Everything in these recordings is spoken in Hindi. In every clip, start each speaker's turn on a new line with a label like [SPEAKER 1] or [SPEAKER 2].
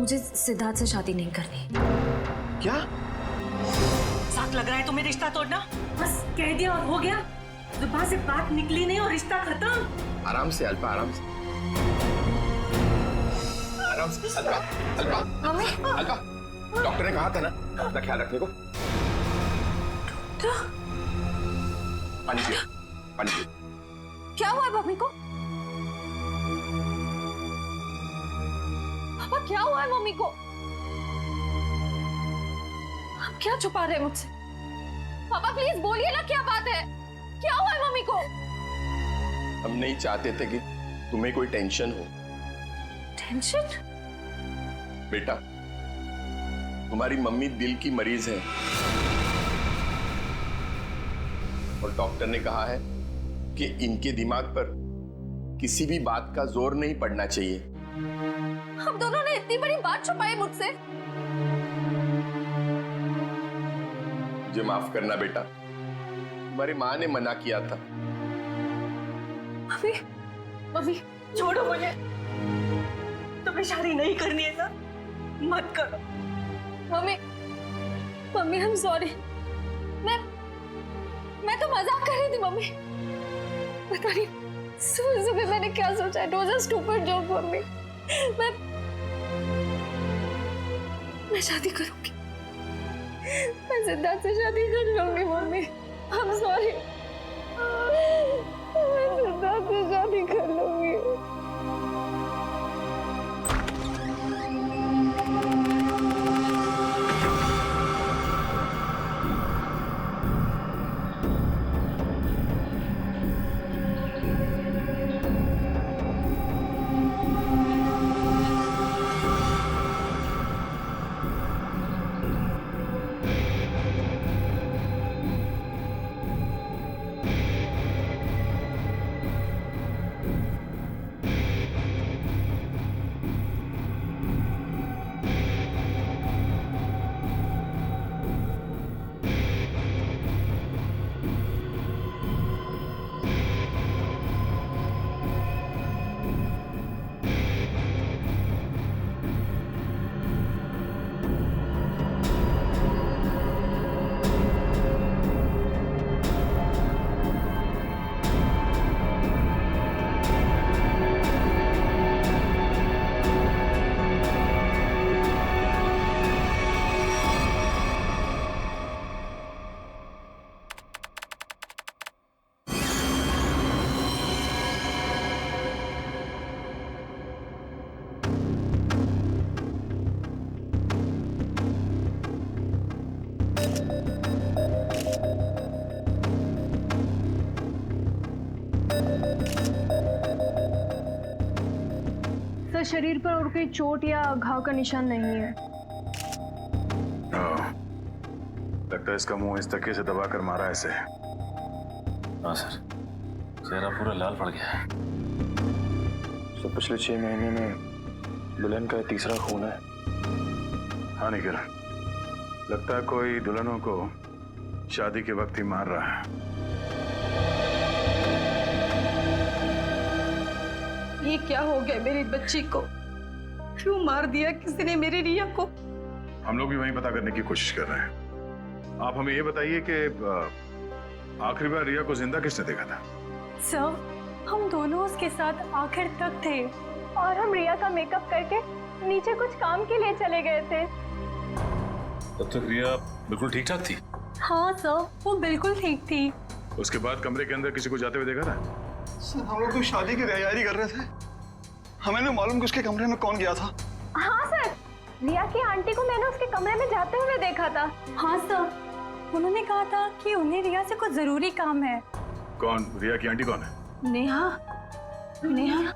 [SPEAKER 1] मुझे सिद्धार्थ से शादी नहीं करनी।
[SPEAKER 2] क्या?
[SPEAKER 3] साथ लग रहा है तुम्हें रिश्ता तोड़ना? बस कह दिया और हो गया। जुबान से बात निकली नहीं और रिश्ता खत्म।
[SPEAKER 2] आराम से अल्पा, आराम से। आराम से अल्पा, अल्पा।
[SPEAKER 1] मम्मी।
[SPEAKER 2] अल्पा, डॉक्टर ने कहा था ना अपना ख्याल रखने को। पानी पियो, पानी पियो।
[SPEAKER 1] क्या हुआ है मम्मी को? पापा क्या हुआ है मम्मी को? आप क्या छुपा रहे हैं मुझसे? पापा प्लीज बोलिए ना, क्या बात है? क्या हुआ है मम्मी को?
[SPEAKER 2] हम नहीं चाहते थे कि तुम्हें कोई टेंशन हो।
[SPEAKER 1] टेंशन?
[SPEAKER 2] बेटा, तुम्हारी मम्मी दिल की मरीज है और डॉक्टर ने कहा है कि इनके दिमाग पर किसी भी बात का जोर नहीं पड़ना चाहिए।
[SPEAKER 1] हम दोनों ने इतनी बड़ी बात छुपाई मुझसे।
[SPEAKER 2] मुझे माफ करना बेटा, तुम्हारी माँ ने मना किया था।
[SPEAKER 1] मम्मी, मम्मी
[SPEAKER 3] छोड़ो मुझे। तुम्हें शादी नहीं करनी है ना, मत करो।
[SPEAKER 1] Mummy, mummy I am sorry. मैं तो मजाक कर रही थी मम्मी। पता नहीं सुबह सुबह मैंने क्या सोचा। It was a stupid joke mummy. मैं शादी करूंगी। मैं सिद्धार्थ से शादी कर लूंगी मम्मी। I am sorry. मैं सिद्धार्थ से शादी कर लूंगी।
[SPEAKER 4] सर, शरीर पर और कोई चोट या घाव का निशान नहीं है।
[SPEAKER 5] लगता है इसका मुंह इस तकिए से दबाकर मारा है इसे।
[SPEAKER 6] हाँ सर, चेहरा पूरा लाल पड़ गया है।
[SPEAKER 5] तो पिछले 6 महीने में दुल्हन का तीसरा खून है। हाँ निखिल, लगता है कोई दुल्हनों को शादी के वक्त ही मार रहा है।
[SPEAKER 7] ये क्या हो गया मेरी बच्ची को? क्यों मार दिया किसी ने मेरी रिया को?
[SPEAKER 5] हम लोग भी वही पता करने की कोशिश कर रहे हैं। आप हमें ये बताइए कि आखिरी बार रिया को जिंदा किसने देखा था?
[SPEAKER 4] सर, हम दोनों उसके साथ आखिर तक थे और हम रिया का मेकअप करके नीचे कुछ काम के लिए चले गए थे।
[SPEAKER 6] तब तक रिया बिल्कुल ठीक ठाक थी?
[SPEAKER 4] हाँ सर, वो बिल्कुल ठीक थी।
[SPEAKER 5] उसके बाद कमरे के अंदर किसी को जाते हुए देखा था?
[SPEAKER 8] सर, हम लोग तो शादी की तैयारी कर रहे थे। हमें नहीं मालूम कि उसके कमरे में कौन गया था।
[SPEAKER 4] हाँ सर, रिया की आंटी को मैंने उसके कमरे में जाते हुए देखा था। हाँ सर, उन्होंने कहा था कि उन्हें रिया से कुछ जरूरी काम है।
[SPEAKER 5] कौन? रिया की आंटी कौन है?
[SPEAKER 7] नेहा। नेहा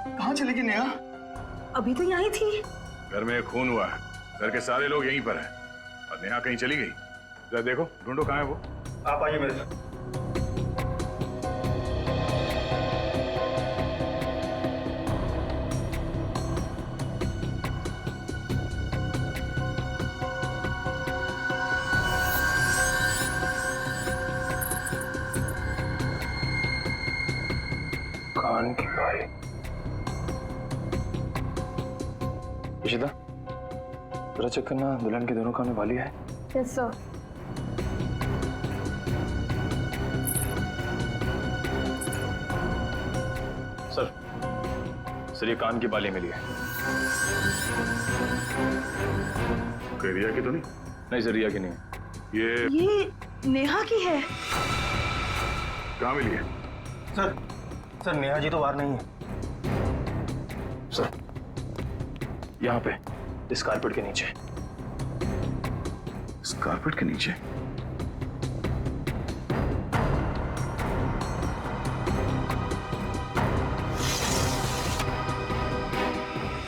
[SPEAKER 8] कहाँ चली गई नेहा?
[SPEAKER 7] अभी तो यहीं थी।
[SPEAKER 5] घर में खून हुआ है, घर के सारे लोग यहीं पर हैं और नेहा कहीं चली गई। जरा देखो, ढूंढो कहाँ है वो।
[SPEAKER 8] आप आइए मेरे साथ।
[SPEAKER 5] कान की बाई। इशिता, जरा चेक करना दुल्हन के दोनों कान में बाली है।
[SPEAKER 4] Yes sir.
[SPEAKER 5] सर ये कान की बाली मिली है। कोई रिया की तो नहीं? नहीं सर, रिया की नहीं है।
[SPEAKER 7] ये नेहा की है।
[SPEAKER 5] कहाँ मिली है?
[SPEAKER 6] सर नेहा जी तो बाहर नहीं है।
[SPEAKER 5] सर यहाँ पे इस कारपेट के नीचे। इस कारपेट के नीचे?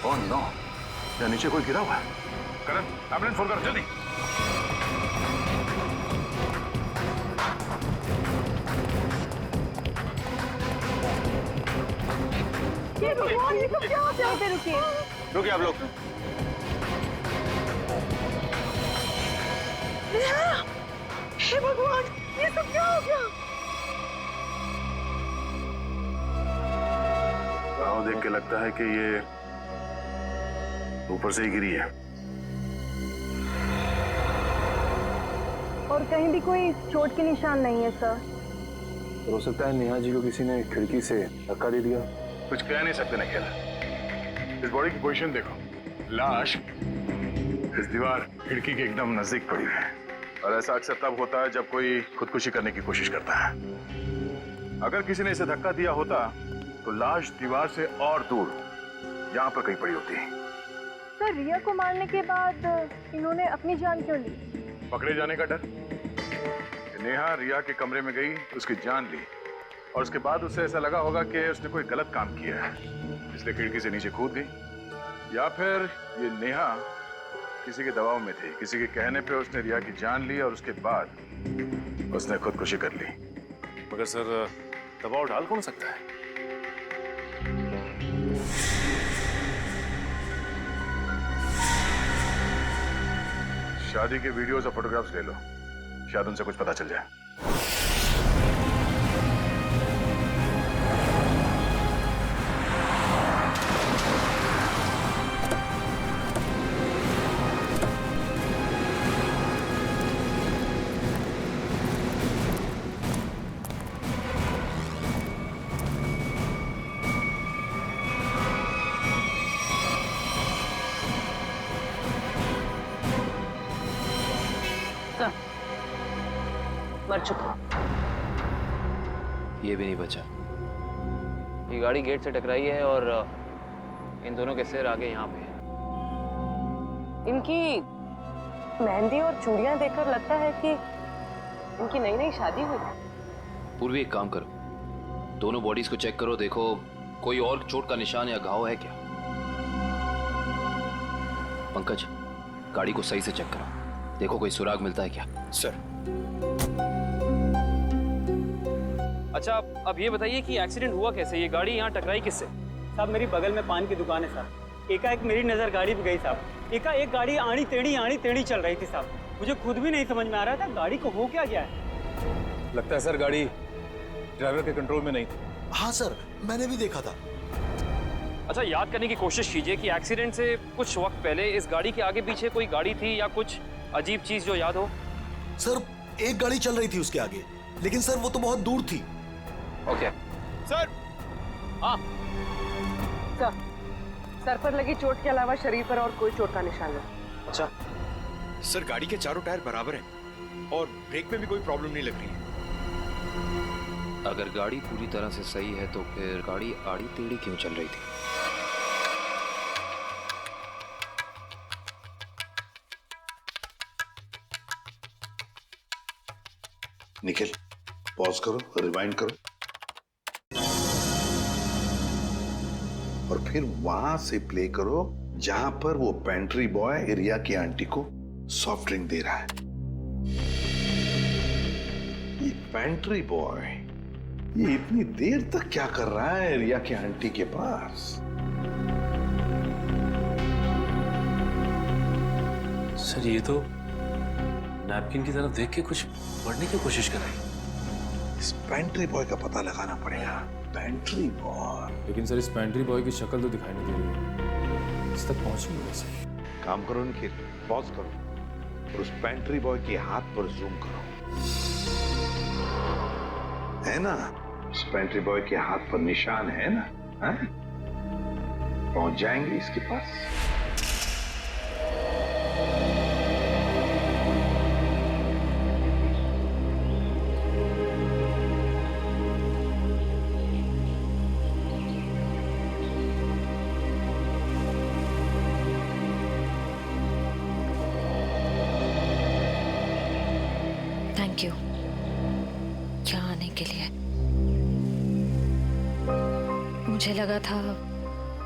[SPEAKER 5] ओह नो, या नीचे कोई गिरा हुआ है। करण, एम्बुलेंस फोन कर जल्दी।
[SPEAKER 4] ये सब क्या होता है? रुकिए।
[SPEAKER 6] रुकिए आप लोग।
[SPEAKER 7] हे भगवान, ये सब क्या हो गया?
[SPEAKER 5] गाँव देख के लगता है कि ये ऊपर से ही गिरी है।
[SPEAKER 4] और कहीं भी कोई चोट के निशान नहीं है सर।
[SPEAKER 5] हो सकता है नेहा जी को किसी ने खिड़की से धक्का दे दिया। कुछ कह नहीं सकते निखिल। इस बॉडी की पोजीशन देखो, लाश इस दीवार खिड़की के एकदम नजदीक पड़ी है। और ऐसा अक्सर तब होता है जब कोई खुदकुशी करने की कोशिश करता है। अगर किसी ने इसे धक्का दिया होता तो लाश दीवार से और दूर यहाँ पर कहीं पड़ी होती।
[SPEAKER 4] सर रिया को मारने के बाद इन्होंने अपनी जान क्यों ली?
[SPEAKER 5] पकड़े जाने का डर। नेहा रिया के कमरे में गई, उसकी जान ली और उसके बाद उसे ऐसा लगा होगा कि उसने कोई गलत काम किया है, इसलिए खिड़की से नीचे कूद गई। या फिर ये नेहा किसी के दबाव में थी, किसी के कहने पे उसने रिया की जान ली और उसके बाद उसने खुदकुशी कर ली।
[SPEAKER 6] मगर सर दबाव डाल कौन सकता है?
[SPEAKER 5] शादी के वीडियोस और फोटोग्राफ्स ले लो, शायद उनसे कुछ पता चल जाए।
[SPEAKER 3] मर चुका।
[SPEAKER 9] ये भी नहीं बचा। ये गाड़ी गेट से टकराई है और इन दोनों के सिर आगे यहाँ पे है।
[SPEAKER 3] इनकी मेहंदी और चूड़ियां देखकर लगता है कि इनकी नई नई शादी हुई।
[SPEAKER 9] पूर्वी एक काम करो, दोनों बॉडीज को चेक करो, देखो कोई और चोट का निशान या घाव है क्या। पंकज, गाड़ी को सही से चेक करो, देखो कोई सुराग मिलता है क्या।
[SPEAKER 6] सर।
[SPEAKER 10] अच्छा अब ये बताइए कि एक्सीडेंट हुआ कैसे? ये गाड़ी यहाँ टकराई किससे?
[SPEAKER 11] साहब मेरी बगल में पान की दुकान है साहब। एकाएक मेरी नज़र गाड़ी पे गई साहब। एकाएक गाड़ी आड़ी टेढ़ी चल रही थी साहब। मुझे खुद भी नहीं समझ में आ रहा था गाड़ी को हो क्या गया है।
[SPEAKER 6] लगता है सर गाड़ी ड्राइवर के कंट्रोल में नहीं थी।
[SPEAKER 12] हाँ सर, मैंने भी देखा था।
[SPEAKER 10] अच्छा याद करने की कोशिश कीजिए कि एक्सीडेंट से कुछ वक्त पहले इस गाड़ी के आगे पीछे कोई गाड़ी थी या कुछ अजीब चीज जो याद हो।
[SPEAKER 12] सर एक गाड़ी चल रही थी उसके आगे, लेकिन सर वो तो बहुत दूर थी।
[SPEAKER 10] Okay sir. हाँ
[SPEAKER 3] सर पर लगी चोट के अलावा शरीर पर और कोई चोट का निशान नहीं।
[SPEAKER 6] अच्छा सर, गाड़ी के चारों टायर बराबर हैं और ब्रेक में भी कोई प्रॉब्लम नहीं लग रही है।
[SPEAKER 9] अगर गाड़ी पूरी तरह से सही है तो फिर गाड़ी आड़ी टेढ़ी क्यों चल रही थी?
[SPEAKER 13] निखिल पॉज करो, रिवाइंड करो और फिर वहां से प्ले करो जहां पर वो पेंट्री बॉय रिया की आंटी को सॉफ्ट ड्रिंक दे रहा है। ये पेंट्री बॉय ये इतनी देर तक क्या कर रहा है रिया की आंटी के पास?
[SPEAKER 6] सर ये तो नैपकिन की तरफ देख के कुछ पढ़ने की कोशिश कर रही है।
[SPEAKER 13] इस पेंट्री बॉय का पता लगाना पड़ेगा। Pantry boy.
[SPEAKER 6] लेकिन सर इस पेंट्री बॉय की शक्ल तो दिखाई नहीं दे रही है। इस तक पहुंची वैसे।
[SPEAKER 13] काम करो निखिल, पॉज करो और उस पेंट्री बॉय के हाथ पर जूम करो। है ना, उस पेंट्री बॉय के हाथ पर निशान है ना? है? पहुंच जाएंगे इसके पास।
[SPEAKER 1] थैंक यू यहाँ आने के लिए। मुझे लगा था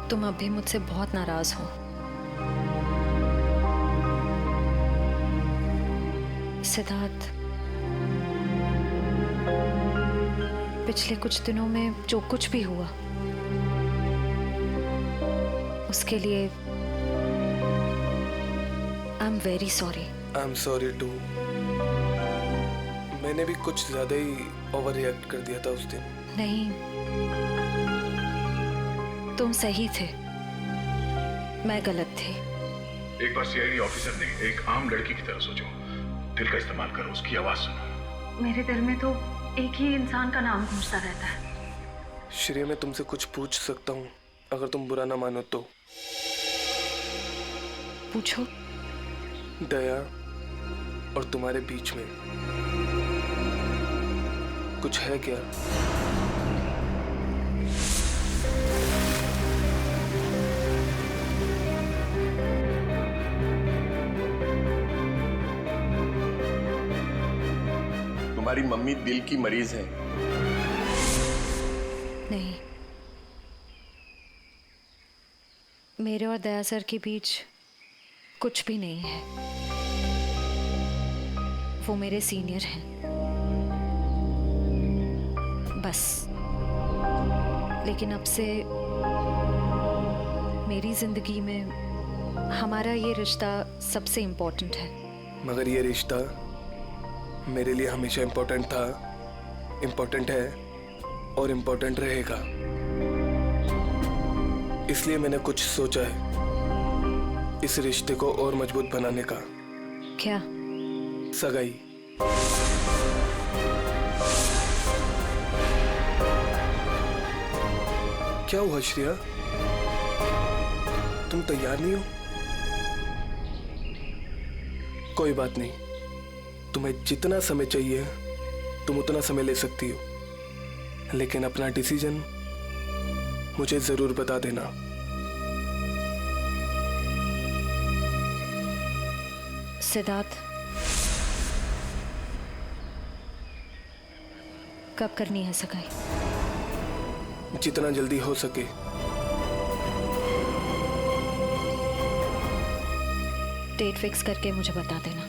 [SPEAKER 1] तुम अब भी मुझसे बहुत नाराज हो। सिद्धार्थ, पिछले कुछ दिनों में जो कुछ भी हुआ उसके लिए I am very sorry.
[SPEAKER 14] I am sorry too. मैंने भी कुछ ज्यादा ही ओवर रिएक्ट कर दिया था उस दिन।
[SPEAKER 1] नहीं, तुम सही थे, मैं गलत थी।
[SPEAKER 5] एक बार सीआईडी ऑफिसर ने एक आम लड़की की तरह सोचो, दिल का इस्तेमाल करो, उसकी आवाज सुनो।
[SPEAKER 4] मेरे दिल में तो एक ही इंसान का नाम गूंजता रहता है।
[SPEAKER 14] श्रेया, मैं तुमसे कुछ पूछ सकता हूँ अगर तुम बुरा ना मानो तो?
[SPEAKER 1] पूछो।
[SPEAKER 14] दया और तुम्हारे बीच में कुछ है क्या?
[SPEAKER 2] तुम्हारी मम्मी दिल की मरीज है।
[SPEAKER 1] नहीं, मेरे और दया सर के बीच कुछ भी नहीं है। वो मेरे सीनियर हैं, बस। लेकिन अब से मेरी जिंदगी में हमारा ये रिश्ता सबसे इम्पोर्टेंट है।
[SPEAKER 14] मगर ये रिश्ता मेरे लिए हमेशा इम्पोर्टेंट था, इम्पोर्टेंट है और इम्पोर्टेंट रहेगा। इसलिए मैंने कुछ सोचा है इस रिश्ते को और मजबूत बनाने का।
[SPEAKER 1] क्या?
[SPEAKER 14] सगाई। क्या हुआ श्रेया, तुम तैयार नहीं हो? कोई बात नहीं, तुम्हें जितना समय चाहिए तुम उतना समय ले सकती हो, लेकिन अपना डिसीजन मुझे जरूर बता देना।
[SPEAKER 1] सिद्धार्थ, कब करनी है सगाई?
[SPEAKER 14] जितना जल्दी हो सके।
[SPEAKER 1] डेट फिक्स करके मुझे बता देना।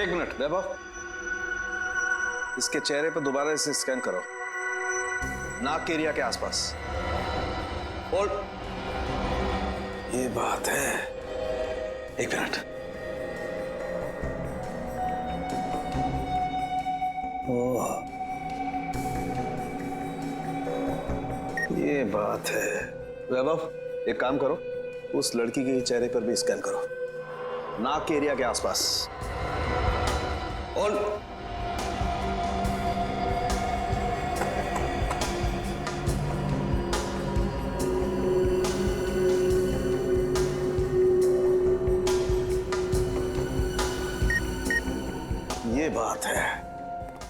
[SPEAKER 12] एक मिनट वैभव, इसके चेहरे पर दोबारा इसे स्कैन करो, नाक के एरिया के आसपास। और ये बात है, एक मिनट। ओह, ये बात है। वैभव, एक काम करो, उस लड़की के चेहरे पर भी स्कैन करो, नाक के एरिया के आसपास। और ये बात है।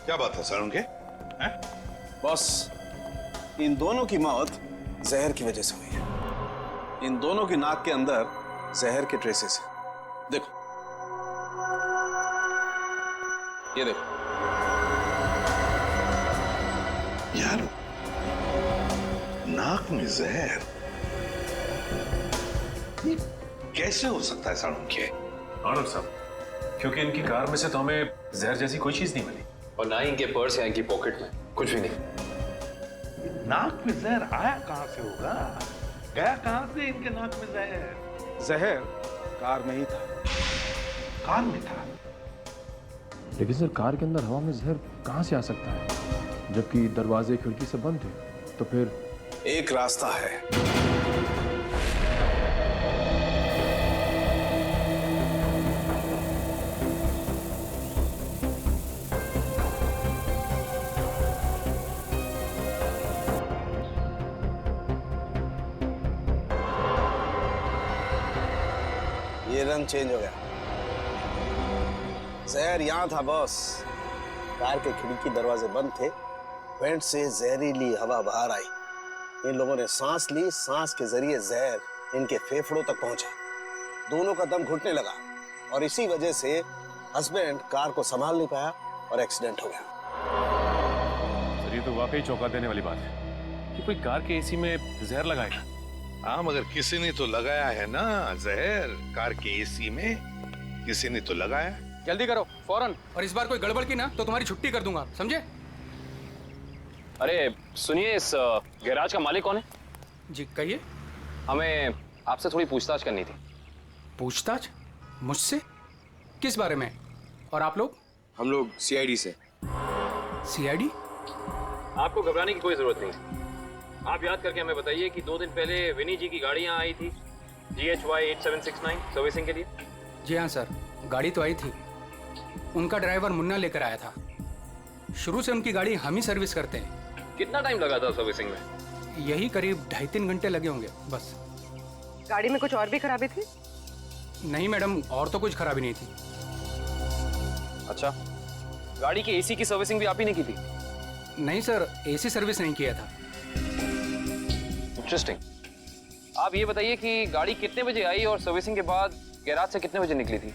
[SPEAKER 13] क्या बात है सर उनके?
[SPEAKER 12] बॉस, इन दोनों की मौत जहर की वजह से हुई है। इन दोनों की नाक के अंदर जहर के ट्रेसेस हैं। देखो, ये देखो।
[SPEAKER 13] यार, नाक में जहर ये कैसे हो सकता है साड़ू के?
[SPEAKER 6] आनंद साहब, क्योंकि इनकी कार में से तो हमें जहर जैसी कोई चीज नहीं मिली, और ना ही इनके पर्स या इनकी पॉकेट में कुछ भी नहीं।
[SPEAKER 13] नाक में जहर आया कहां से होगा? गया कहां से इनके नाक में जहर?
[SPEAKER 5] जहर कार में ही था।
[SPEAKER 13] कार में था?
[SPEAKER 6] लेकिन सर कार के अंदर हवा में जहर कहां से आ सकता है, जबकि दरवाजे खिड़की से बंद थे? तो फिर
[SPEAKER 12] एक रास्ता है। ये रंग चेंज हो गया। जहर यहां था बॉस। कार के खिड़की दरवाजे बंद थे, वेंट से जहरीली हवा बाहर आई। इन लोगों ने सांस ली, सांस के जरिए जहर इनके फेफड़ों तक पहुंचा। दोनों का दम घुटने लगा और इसी वजह से हस्बैंड कार को संभाल नहीं पाया और एक्सीडेंट हो गया।
[SPEAKER 6] सर ये तो वाकई चौंका देने वाली बात है कि कोई कार के एसी में जहर लगाएगा।
[SPEAKER 13] हाँ, मगर किसी ने तो लगाया है ना जहर। कार के एसी में किसी ने तो लगाया।
[SPEAKER 15] जल्दी करो फौरन, और इस बार कोई गड़बड़ की ना तो तुम्हारी छुट्टी कर दूंगा, समझे?
[SPEAKER 10] अरे सुनिए, इस गैराज का मालिक कौन है?
[SPEAKER 15] जी कहिए।
[SPEAKER 10] हमें आपसे थोड़ी पूछताछ करनी थी।
[SPEAKER 15] पूछताछ? मुझसे? किस बारे में? और आप लोग?
[SPEAKER 16] हम लोग सीआईडी से।
[SPEAKER 15] सीआईडी?
[SPEAKER 10] आपको घबराने की कोई जरूरत नहीं। आप याद करके हमें बताइए कि 2 दिन पहले विनी जी की गाड़ी यहाँ आई थी GHY 8769 सर्विसिंग के लिए।
[SPEAKER 15] जी हाँ सर, गाड़ी तो आई थी। उनका ड्राइवर मुन्ना लेकर आया था। शुरू से उनकी गाड़ी हम ही सर्विस करते हैं।
[SPEAKER 10] कितना टाइम लगा था सर्विसिंग में?
[SPEAKER 15] यही करीब 2.5-3 घंटे लगे होंगे बस।
[SPEAKER 3] गाड़ी में कुछ और भी खराबी थी?
[SPEAKER 15] नहीं मैडम, और तो कुछ खराबी नहीं थी।
[SPEAKER 10] अच्छा, गाड़ी की एसी की सर्विसिंग भी आप ही ने की थी?
[SPEAKER 15] नहीं सर, एसी सर्विस नहीं किया था।
[SPEAKER 10] इंटरेस्टिंग। आप ये बताइए कि गाड़ी कितने बजे आई और सर्विसिंग के बाद गैराज से कितने बजे निकली थी?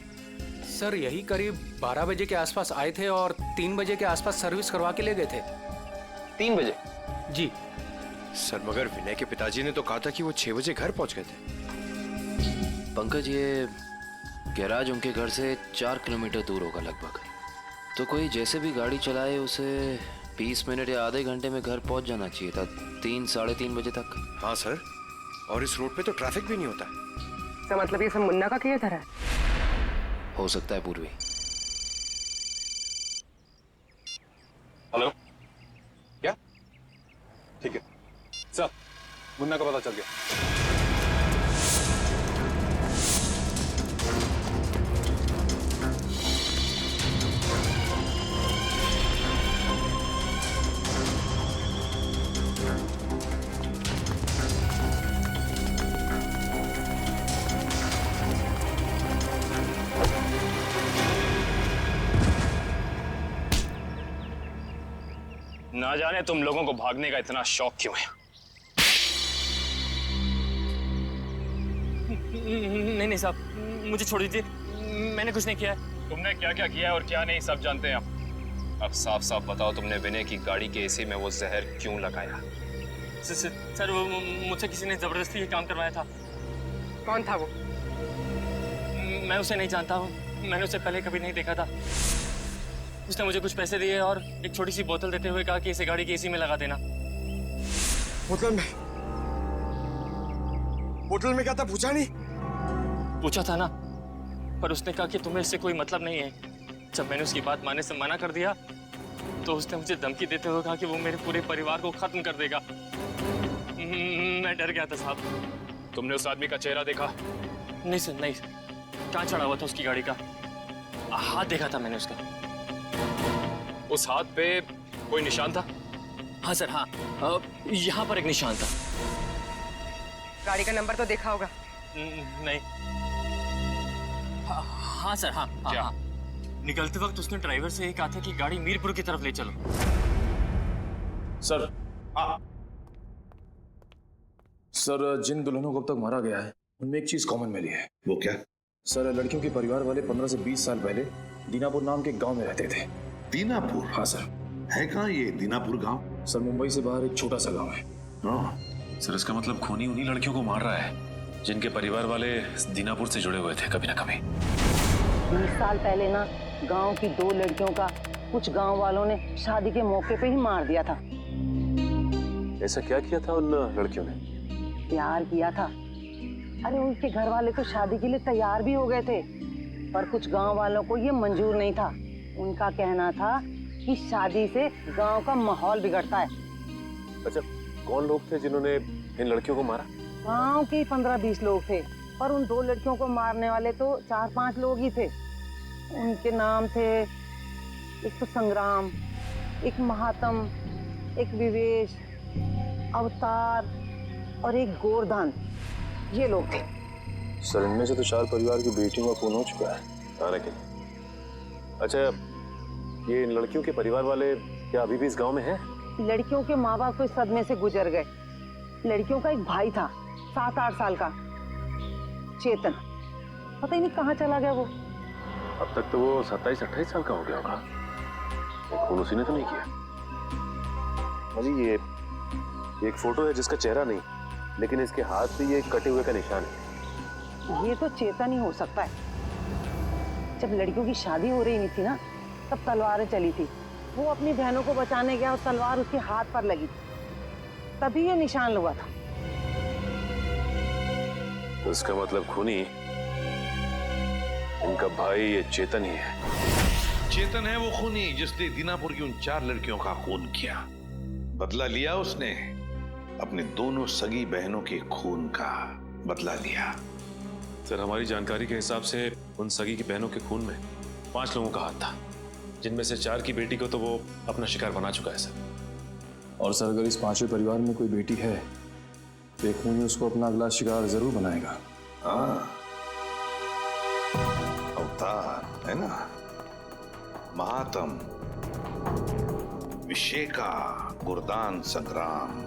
[SPEAKER 15] सर यही करीब 12 बजे के आसपास आए थे और 3 बजे के आसपास सर्विस करवा के ले गए थे।
[SPEAKER 10] 3 बजे?
[SPEAKER 15] जी
[SPEAKER 16] सर, मगर विनय के पिताजी ने तो कहा था कि वो 6 बजे घर पहुंच गए थे।
[SPEAKER 9] पंकज, ये गैराज उनके घर से 4 किलोमीटर दूर होगा लगभग। तो कोई जैसे भी गाड़ी चलाए उसे 20 मिनट या आधे घंटे में घर पहुंच जाना चाहिए था, 3-3:30 बजे तक।
[SPEAKER 16] हाँ सर, और इस रोड पे तो ट्रैफिक भी नहीं होता।
[SPEAKER 3] तो मतलब ये सब मुन्ना का किया था?
[SPEAKER 9] हो सकता है पूर्वी।
[SPEAKER 10] हेलो,
[SPEAKER 16] क्या? ठीक है सर, मुन्ना का पता चल गया।
[SPEAKER 10] ना जाने तुम लोगों को भागने का इतना शौक क्यों है।
[SPEAKER 17] नहीं साहब, मुझे छोड़ दीजिए, मैंने कुछ नहीं किया है।
[SPEAKER 10] तुमने क्या क्या किया है और क्या नहीं सब जानते हैं हम। अब साफ साफ बताओ, तुमने विनय की गाड़ी के एसी में वो जहर क्यों लगाया?
[SPEAKER 17] सर वो मुझसे किसी ने जबरदस्ती ये काम करवाया था।
[SPEAKER 3] कौन था वो?
[SPEAKER 17] मैं उसे नहीं जानता हूँ, मैंने उसे पहले कभी नहीं देखा था। उसने मुझे कुछ पैसे दिए और एक छोटी सी बोतल देते हुए कहा कि इसे गाड़ी की एसी में लगा देना।
[SPEAKER 16] बोतल में क्या था पूछा नहीं?
[SPEAKER 17] पूछा था ना, पर उसने कहा कि तुम्हें इससे कोई मतलब नहीं है। जब मैंने उसकी बात मानने से मना कर दिया तो उसने मुझे धमकी देते हुए कहा कि वो मेरे पूरे परिवार को खत्म कर देगा। मैं डर गया था साहब।
[SPEAKER 10] तुमने उस आदमी का चेहरा देखा?
[SPEAKER 17] नहीं सर, नहीं। कहाँ चढ़ा हुआ था उसकी गाड़ी का? हाथ देखा था मैंने उसका।
[SPEAKER 10] उस हाथ पे कोई निशान था?
[SPEAKER 17] हाँ सर, हाँ, यहाँ पर एक निशान था।
[SPEAKER 3] गाड़ी का नंबर तो देखा होगा?
[SPEAKER 17] नहीं। हाँ सर, हाँ,
[SPEAKER 10] क्या?
[SPEAKER 17] हाँ। निकलते वक्त उसने ड्राइवर से ये कहा था कि गाड़ी मीरपुर की तरफ ले चलो।
[SPEAKER 6] सर, सर जिन दुल्हनों को अब तक मारा गया है उनमें एक चीज कॉमन मिली है।
[SPEAKER 13] वो क्या?
[SPEAKER 6] सर, लड़कियों के परिवार वाले 15 से 20 साल पहले दीनापुर नाम के गांव में रहते थे।
[SPEAKER 13] दीनापुर?
[SPEAKER 6] हाँ सर।
[SPEAKER 13] है कहाँ ये दीनापुर गांव?
[SPEAKER 6] सर, मुंबई से बाहर एक छोटा सा गांव है। सर, इसका मतलब खूनी उन्हीं लड़कियों को मार रहा है जिनके परिवार वाले दीनापुर से जुड़े हुए थे कभी ना कभी।
[SPEAKER 3] 20 साल पहले ना
[SPEAKER 18] गांव की 2 लड़कियों का कुछ गांव वालों ने शादी के मौके पे ही मार दिया था।
[SPEAKER 6] ऐसा क्या किया था उन लड़कियों ने?
[SPEAKER 18] प्यार किया था। अरे उनके घर वाले तो शादी के लिए तैयार भी हो गए थे, पर कुछ गांव वालों को ये मंजूर नहीं था। उनका कहना था कि शादी से गांव का माहौल बिगड़ता है।
[SPEAKER 6] अच्छा, कौन लोग थे जिन्होंने इन लड़कियों को मारा?
[SPEAKER 18] गांव के 15-20 लोग थे, पर उन 2 लड़कियों को मारने वाले तो 4-5 लोग ही थे। उनके नाम थे, एक तो संग्राम, एक महात्म, एक विवेश, अवतार और एक गोरधान। ये लोग थे।
[SPEAKER 6] सर, इनमें से तो 4 परिवार की बेटियों का खून हो चुका है आने के लिए। अच्छा, ये इन लड़कियों के परिवार वाले क्या अभी भी इस गांव में हैं?
[SPEAKER 18] लड़कियों के माँ बाप तो इस सदमे से गुजर गए। लड़कियों का एक भाई था 7-8 साल का, चेतन। पता ही नहीं कहाँ चला गया वो।
[SPEAKER 6] अब तक तो वो 27-28 साल का हो गया होगा। खून उसी ने तो नहीं किया। अजी, ये एक फोटो है जिसका चेहरा नहीं, लेकिन इसके हाथ पे ये कटे हुए का निशान है।
[SPEAKER 18] ये तो चेतन ही हो सकता है। जब लड़कियों की शादी हो रही नहीं थी ना, तब तलवारें चली थी। वो अपनी बहनों को बचाने गया और तलवार उसके हाथ पर लगी, तभी ये निशान हुआ था।
[SPEAKER 6] तो इसका मतलब खूनी इनका भाई ये चेतन ही है।
[SPEAKER 13] चेतन है वो खूनी जिसने दीनापुर की उन 4 लड़कियों का खून किया। बदला लिया उसने, अपने दोनों सगी बहनों के खून का बदला लिया।
[SPEAKER 6] सर, हमारी जानकारी के हिसाब से उन सगी की बहनों के खून में 5 लोगों का हाथ था, जिनमें से 4 की बेटी को तो वो अपना शिकार बना चुका है सर। और सर, अगर इस 5वें परिवार में कोई बेटी है तो एक खूनी उसको अपना अगला शिकार जरूर बनाएगा।
[SPEAKER 13] हाँ, अवतार है ना, महात्म, विशेका, गुरदान, संग्राम।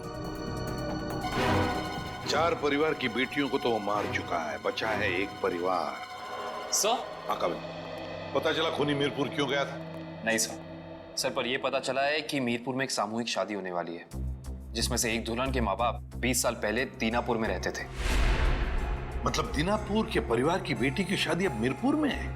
[SPEAKER 13] 4 परिवार की बेटियों को तो वो मार चुका है, बचा है एक परिवार।
[SPEAKER 10] सर?
[SPEAKER 13] हाँ, कब पता चला खूनी मीरपुर क्यों गया था?
[SPEAKER 10] नहीं सर, पर यह पता चला है कि मीरपुर में एक सामूहिक शादी होने वाली है, जिसमें से एक दुल्हन के माँ बाप 20 साल पहले दीनापुर में रहते थे।
[SPEAKER 13] मतलब दीनापुर के परिवार की बेटी की शादी अब मीरपुर में है?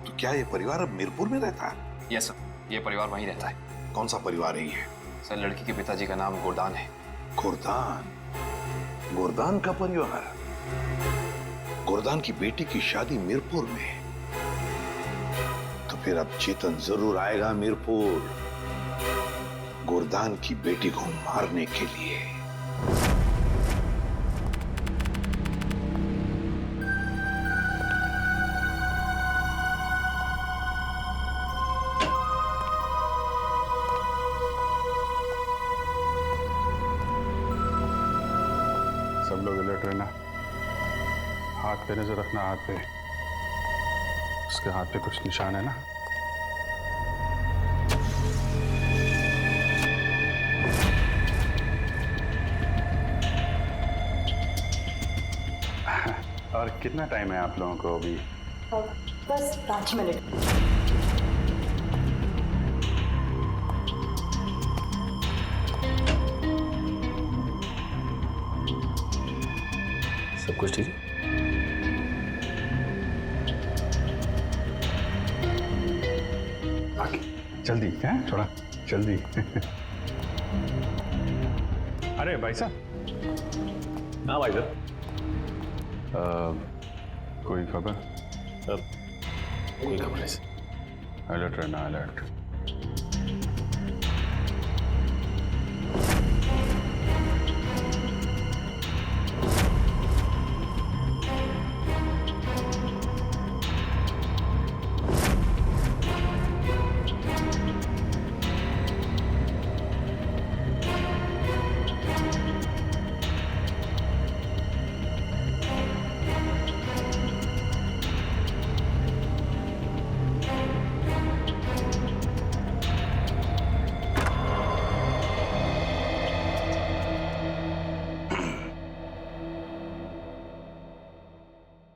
[SPEAKER 13] तो क्या ये परिवार अब मीरपुर में रहता है?
[SPEAKER 10] यस सर, ये परिवार वहीं रहता है।
[SPEAKER 13] कौन सा परिवार है ये?
[SPEAKER 10] सर, लड़की के पिताजी का नाम गोरदान है।
[SPEAKER 13] गोरदान? गोरदान का परिवार? गोरदान की बेटी की शादी मीरपुर में? तो फिर अब चेतन जरूर आएगा मीरपुर, गोरदान की बेटी को मारने के लिए।
[SPEAKER 5] सब लोग अलर्ट रहना। हाथ पे नजर रखना, हाथ पे। उसके हाथ पे कुछ निशान है ना? और कितना टाइम है आप लोगों को अभी?
[SPEAKER 4] बस 5 मिनट।
[SPEAKER 6] सब कुछ ठीक है?
[SPEAKER 5] जल्दी है, थोड़ा जल्दी। अरे भाई साहब।
[SPEAKER 6] हाँ भाई साहब।
[SPEAKER 5] कोई खबर?
[SPEAKER 6] कोई खबर नहीं।
[SPEAKER 5] अलर्ट रहना, अलर्ट।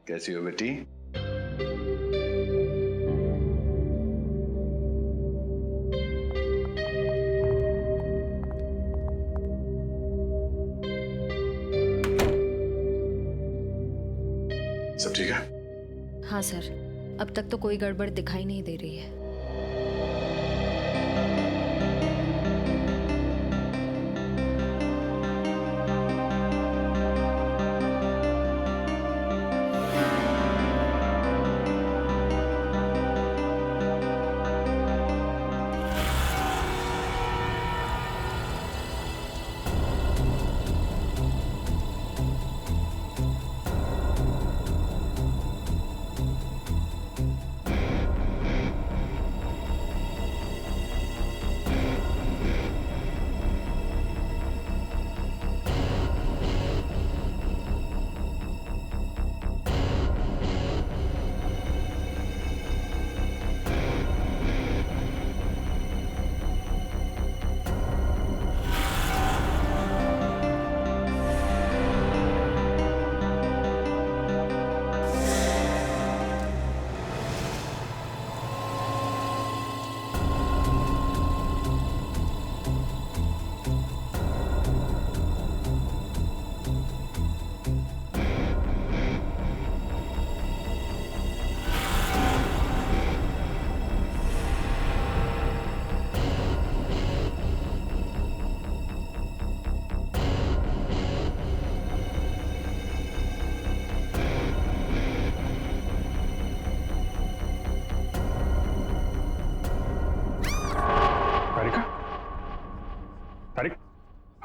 [SPEAKER 13] कैसी हो बेटी? सब ठीक है?
[SPEAKER 1] हाँ सर, अब तक तो कोई गड़बड़ दिखाई नहीं दे रही है।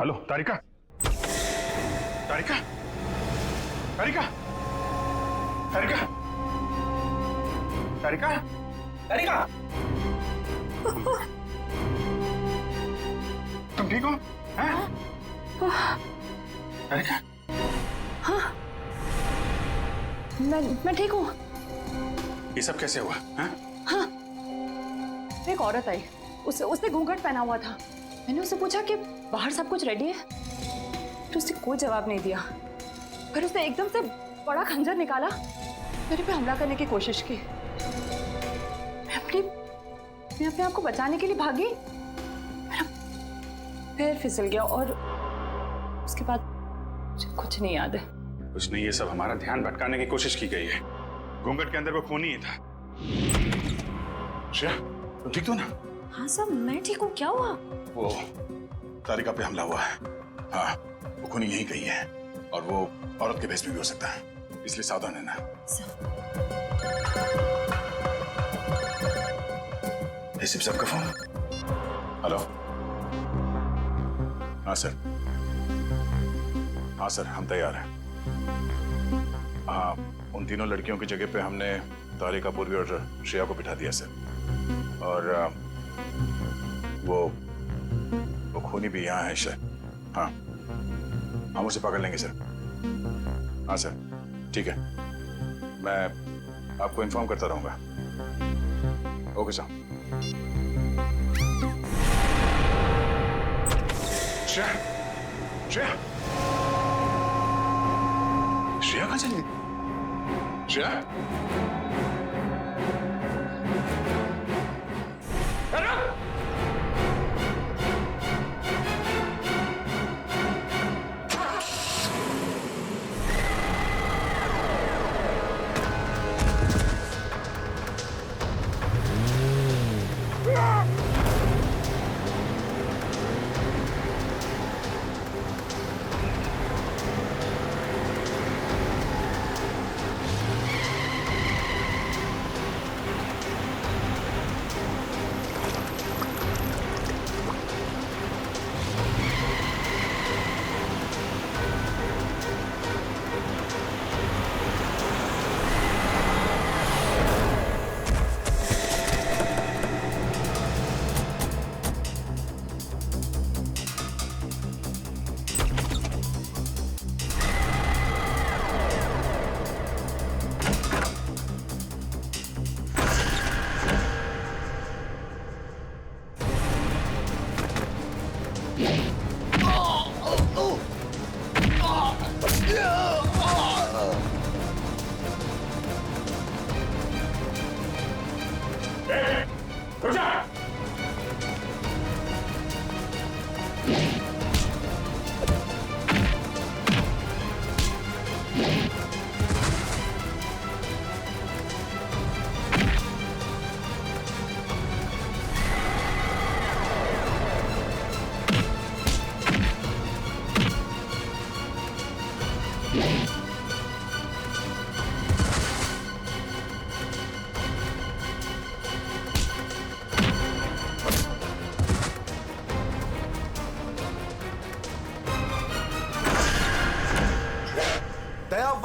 [SPEAKER 5] हेलो तारिका, तारिका, तारिका, तारिका, तारिका, तारिका, तुम ठीक हो? हैं? तारिका,
[SPEAKER 1] हाँ, मैं ठीक हूँ।
[SPEAKER 5] ये सब कैसे हुआ? हैं?
[SPEAKER 1] हाँ, एक औरत आई, उसने घूंघट पहना हुआ था। मैंने उससे पूछा कि बाहर सब कुछ रेडी है, तो उसने कोई जवाब नहीं दिया। फिर उसने एकदम से बड़ा खंजर निकाला, मेरे पे हमला करने की कोशिश की। मैं अपने आप को बचाने के लिए भागी, फिर फिसल गया और उसके बाद मुझे कुछ नहीं याद है।
[SPEAKER 5] कुछ नहीं, ये सब हमारा ध्यान भटकाने की कोशिश की गई है। घूंघट के अंदर वो खून ही था। श्रेया, तुम ठीक हो ना?
[SPEAKER 1] हाँ सर, मैं ठीक हूँ। क्या हुआ?
[SPEAKER 5] वो तारिका पे हमला हुआ है। हाँ, वो खूनी यहीं कहीं है और वो औरत के भेष में भी हो सकता है, इसलिए सावधान रहना। शिव साहब का फोन। हेलो। हाँ सर, हाँ सर, हम तैयार हैं। हाँ, उन तीनों लड़कियों की जगह पे हमने तारिका, पूर्वी और श्रेया को बिठा दिया सर। और वो खूनी भी यहाँ है सर। हाँ, हम उसे पकड़ लेंगे सर। हाँ सर, ठीक है, मैं आपको इन्फॉर्म करता रहूंगा। Okay sir. श्रेया, श्रेया, श्रेया कहाँ चली गई? श्रेया,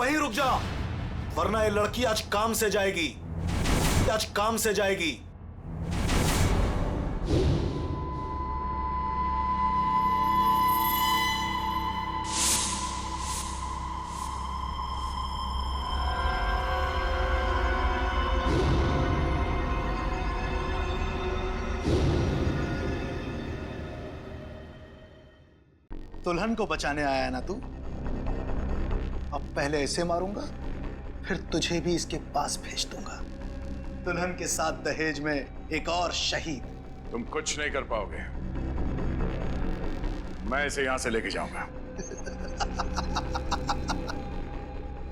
[SPEAKER 19] वहीं रुक जा, वरना ये लड़की आज काम से जाएगी, आज काम से जाएगी।
[SPEAKER 12] दुल्हन को बचाने आया ना तू? अब पहले इसे मारूंगा, फिर तुझे भी इसके पास भेज दूंगा। दुल्हन के साथ दहेज में एक और शहीद।
[SPEAKER 5] तुम कुछ नहीं कर पाओगे, मैं इसे यहां से लेके जाऊंगा।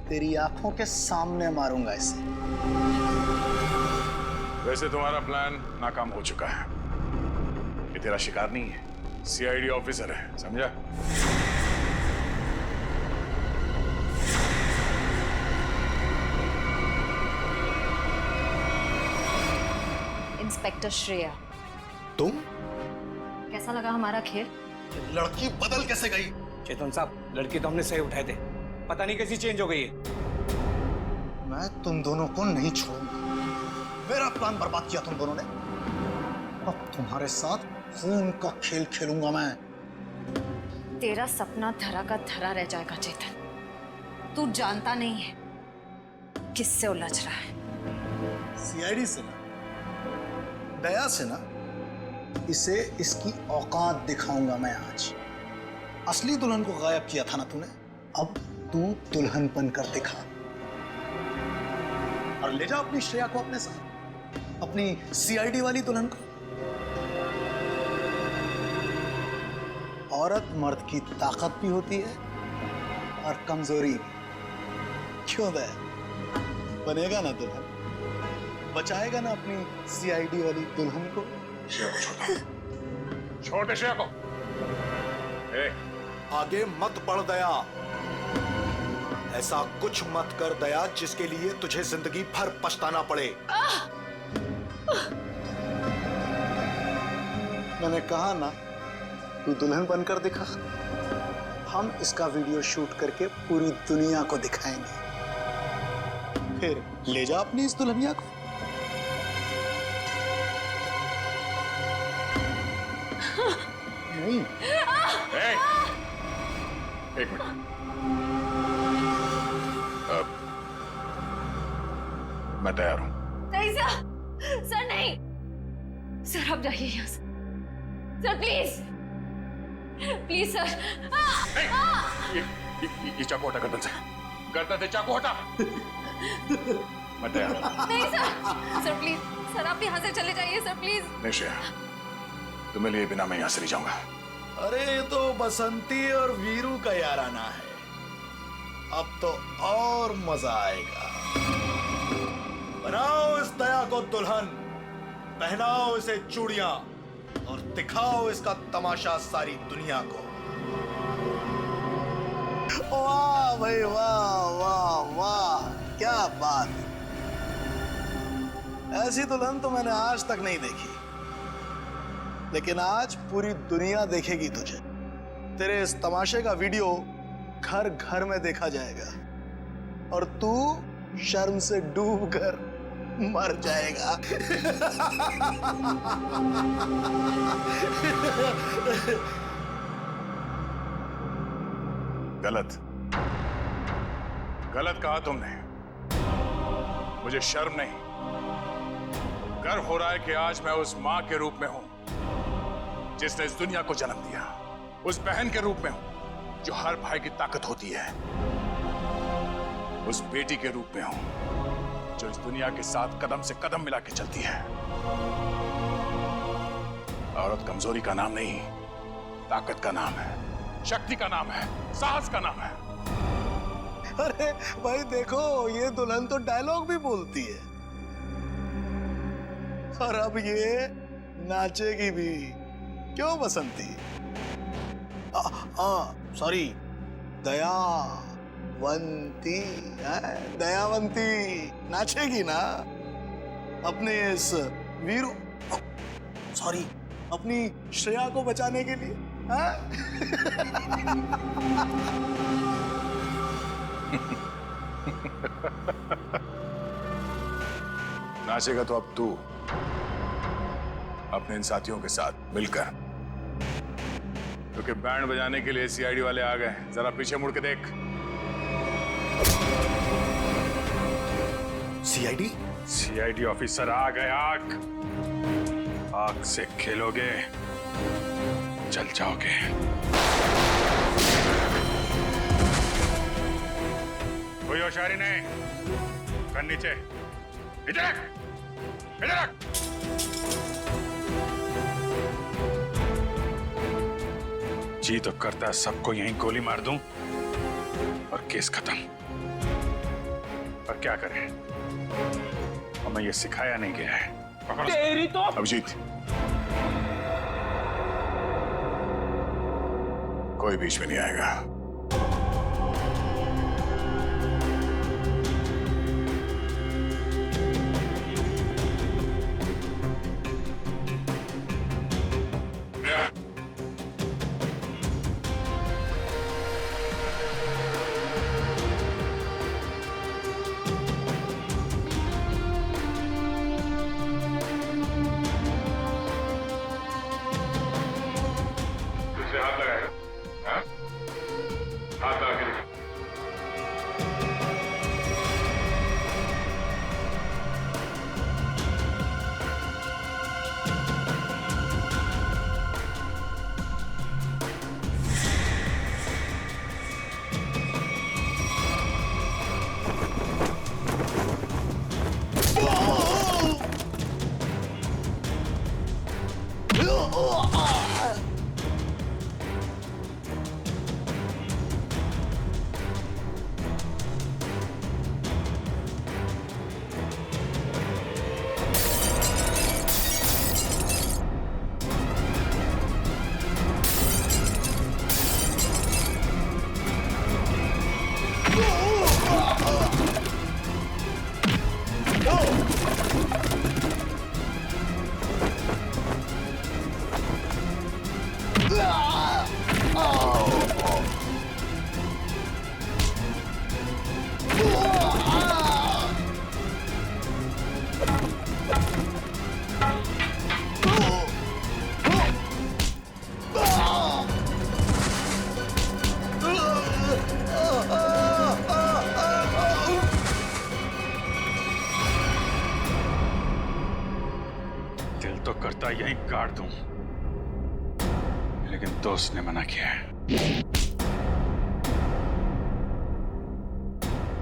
[SPEAKER 12] तेरी आंखों के सामने मारूंगा इसे।
[SPEAKER 5] वैसे तुम्हारा प्लान नाकाम हो चुका है। ये तेरा शिकार नहीं है, सीआईडी ऑफिसर है, समझा?
[SPEAKER 1] इंस्पेक्टर श्रेया,
[SPEAKER 19] तुम?
[SPEAKER 1] कैसा लगा हमारा खेल?
[SPEAKER 19] लड़की बदल कैसे गई?
[SPEAKER 15] चेतन साहब, लड़की तो हमने सही उठाए थे, पता नहीं कैसी चेंज हो गई है।
[SPEAKER 12] मैं तुम दोनों को नहीं छोड़ूंगा। मेरा प्लान बर्बाद किया तुम दोनों ने, अब तुम्हारे साथ खून का खेल खेलूंगा मैं।
[SPEAKER 1] तेरा सपना धरा का धरा रह जाएगा चेतन। तू जानता नहीं है किससे उलझ रहा है।
[SPEAKER 12] सीआईडी से ना, दया से ना, इसे इसकी औकात दिखाऊंगा मैं आज। असली दुल्हन को गायब किया था ना तूने, अब तू दुल्हन बनकर दिखा और ले जा अपनी श्रेया को अपने साथ, अपनी सीआईडी वाली दुल्हन को। औरत मर्द की ताकत भी होती है और कमजोरी भी। क्यों दया? बनेगा ना दुल्हन, बचाएगा ना अपनी सीआईडी वाली दुल्हन को।
[SPEAKER 5] छोटे श्रेया को
[SPEAKER 19] आगे मत बढ़ दया, ऐसा कुछ मत कर दया जिसके लिए तुझे जिंदगी भर पछताना पड़े।
[SPEAKER 12] मैंने कहा ना, तू दुल्हन बनकर दिखा। हम इसका वीडियो शूट करके पूरी दुनिया को दिखाएंगे, फिर ले जा अपनी इस दुल्हनिया को। नहीं।
[SPEAKER 5] एक मिनट, मैं तैयार हूं।
[SPEAKER 1] नहीं सर, सर नहीं, सर आप जाइए यहाँ से। Sir please, please sir.
[SPEAKER 5] ये चाकू हटा गर्दन से, गर्दन से चाकू हटा। मैं तैयार हूं।
[SPEAKER 1] नहीं सर, सर प्लीज, सर आप यहाँ से चले जाइए सर प्लीज।
[SPEAKER 5] नहीं श्रेया, तुम्हें लिए बिना मैं यहां से नहीं जाऊंगा।
[SPEAKER 19] अरे ये तो बसंती और वीरू का याराना है, अब तो और मजा आएगा। बनाओ इस दया को दुल्हन, पहनाओ इसे चूड़ियां और दिखाओ इसका तमाशा सारी दुनिया को।
[SPEAKER 12] वाह भाई वाह वाह वाह, क्या बात। ऐसी दुल्हन तो मैंने आज तक नहीं देखी, लेकिन आज पूरी दुनिया देखेगी तुझे। तेरे इस तमाशे का वीडियो घर घर में देखा जाएगा और तू शर्म से डूब कर मर जाएगा।
[SPEAKER 5] गलत, गलत कहा तुमने। मुझे शर्म नहीं, गर्व हो रहा है कि आज मैं उस मां के रूप में हूं जिसने इस दुनिया को जन्म दिया, उस बहन के रूप में हूं जो हर भाई की ताकत होती है, उस बेटी के रूप में हूं जो इस दुनिया के साथ कदम से कदम मिला के चलती है। औरत कमजोरी का नाम नहीं, ताकत का नाम है, शक्ति का नाम है, साहस का नाम है।
[SPEAKER 12] अरे भाई देखो, ये दुल्हन तो डायलॉग भी बोलती है और अब ये नाचेगी भी। क्यों बसंती? सॉरी, दयावंती, दयावंती नाचेगी ना अपने इस वीरू, सॉरी, अपनी श्रेया को बचाने के लिए।
[SPEAKER 5] नाचेगा तो अब तू अपने इन साथियों के साथ मिलकर, क्योंकि बैंड बजाने के लिए सीआईडी वाले आ गए। जरा पीछे मुड़ के देख।
[SPEAKER 8] सीआईडी?
[SPEAKER 5] सीआईडी ऑफिसर आ गए। आग से खेलोगे, जल जाओगे। कोई होशियारी नहीं। कर नीचे। इधर रख, इधर रख। जी तो करता है सबको यहीं गोली मार दूं और केस खत्म। पर क्या करें, हमें ये सिखाया नहीं गया है।
[SPEAKER 11] तेरी तो
[SPEAKER 5] अभिजीत, कोई बीच में नहीं आएगा। हाथ लगाएगा? हाँ? हाथ लगा के देखो। दिल तो करता यहीं काट दूं, लेकिन दोस्त ने मना किया है।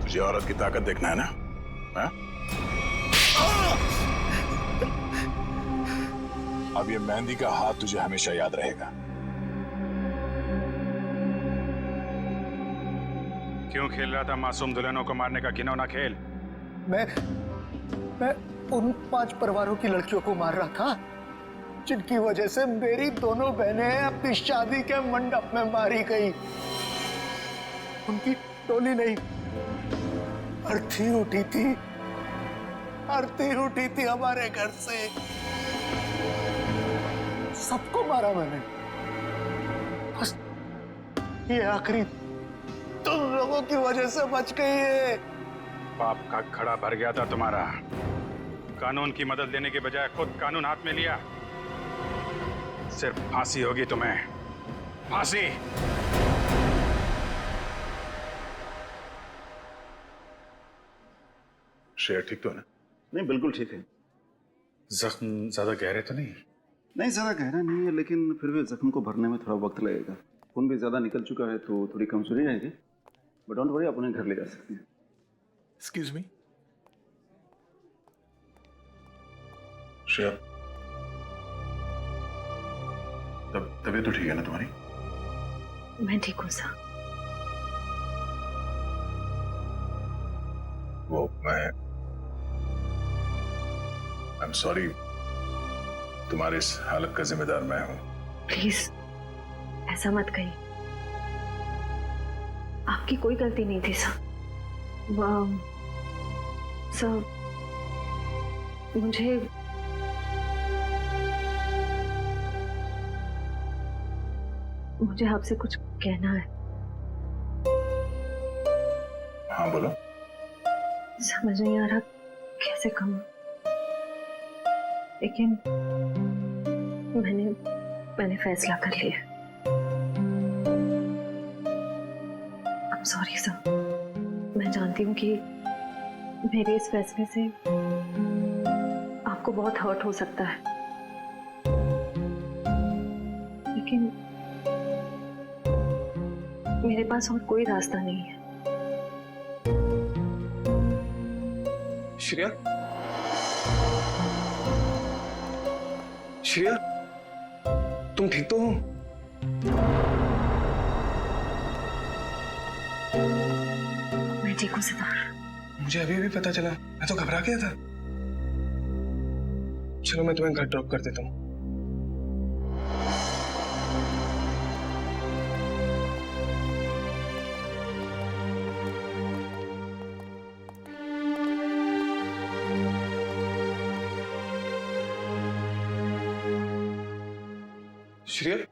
[SPEAKER 5] तुझे औरत की ताकत देखना है ना? हा? अब ये मेहंदी का हाथ तुझे हमेशा याद रहेगा। क्यों खेल रहा था मासूम दुल्हनों को मारने का घिनौना खेल?
[SPEAKER 8] मैं उन 5 परिवारों की लड़कियों को मार रहा था जिनकी वजह से मेरी दोनों बहनें अपनी शादी के मंडप में मारी गई। उनकी टोली नहीं, अर्थी उठी थी, अर्थी उठी थी हमारे घर से। सबको मारा मैंने, बस ये आखिरी तुम लोगों की वजह से बच गई है।
[SPEAKER 5] पाप का खड़ा भर गया था तुम्हारा। कानून की मदद लेने के बजाय खुद कानून हाथ में लिया। सिर्फ फांसी होगी तुम्हें, फांसी। शेर ठीक तो है ना?
[SPEAKER 12] नहीं, बिल्कुल ठीक है।
[SPEAKER 5] जख्म ज्यादा गहरे तो नहीं?
[SPEAKER 12] नहीं, ज्यादा गहरा नहीं है, लेकिन फिर भी जख्म को भरने में थोड़ा वक्त लगेगा। खून भी ज्यादा निकल चुका है तो थोड़ी कमजोरी रहेगी, बट डोंट वरी, अपने घर ले जा सकते हैं।
[SPEAKER 8] Excuse me.
[SPEAKER 5] श्रेया, तबीयत तो ठीक है ना तुम्हारी?
[SPEAKER 1] मैं ठीक हूँ सर।
[SPEAKER 5] वो मैं I'm sorry, तुम्हारी इस हालत का जिम्मेदार मैं हूं।
[SPEAKER 1] प्लीज ऐसा मत कहिए, आपकी कोई गलती नहीं थी सर। सर मुझे आपसे कुछ कहना है।
[SPEAKER 5] हाँ बोलो।
[SPEAKER 1] समझ नहीं आ रहा कैसे कहूँ, लेकिन मैंने फैसला कर लिया। I'm sorry सर, मैं जानती हूँ कि मेरे इस फैसले से आपको बहुत हर्ट हो सकता है, लेकिन मेरे पास और कोई रास्ता नहीं है।
[SPEAKER 14] श्रेया, श्रेया, तुम ठीक तो हो?
[SPEAKER 1] मैं ठीक हूँ सितार।
[SPEAKER 14] मुझे अभी अभी पता चला, मैं तो घबरा गया था। चलो मैं तुम्हें घर ड्रॉप कर देता हूँ। श्रेया,
[SPEAKER 5] ये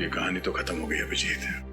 [SPEAKER 5] कहानी तो खत्म हो गई अभिजीत।